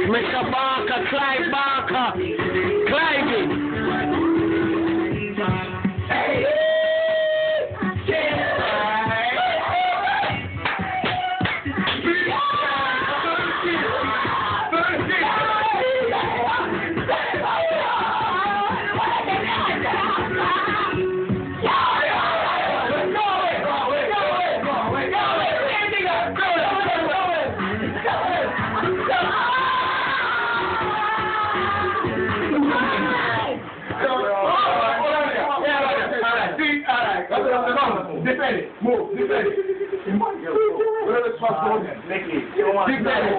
Mr. Barker, Clive Barker, Clive. Defend it. Move. Defend it. Whatever the fuck's going on. Nicky. Defend it.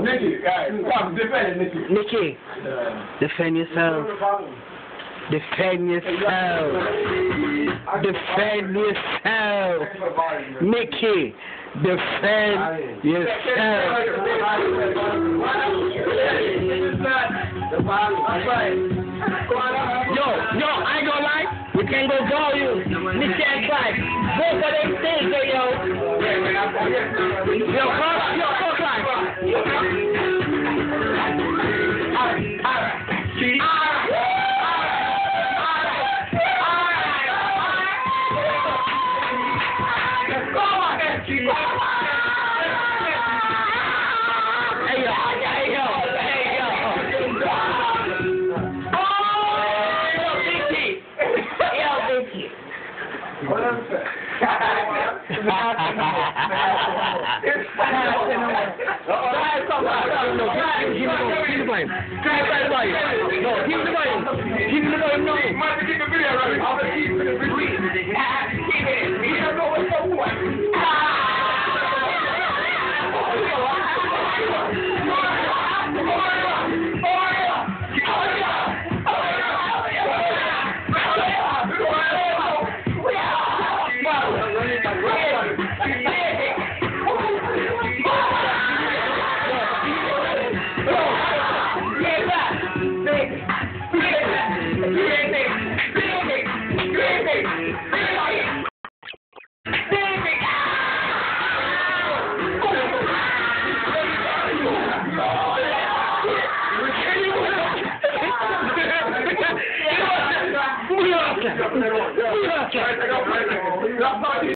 Nicky. Come, defend it, Nicky. Nicky, defend yourself. Defend yourself. Defend yourself. Nicky, defend yourself. Yo, I ain't gonna lie. We can't go call you. Nicky and Clive. Both of them things, yo. Yo, call Clive.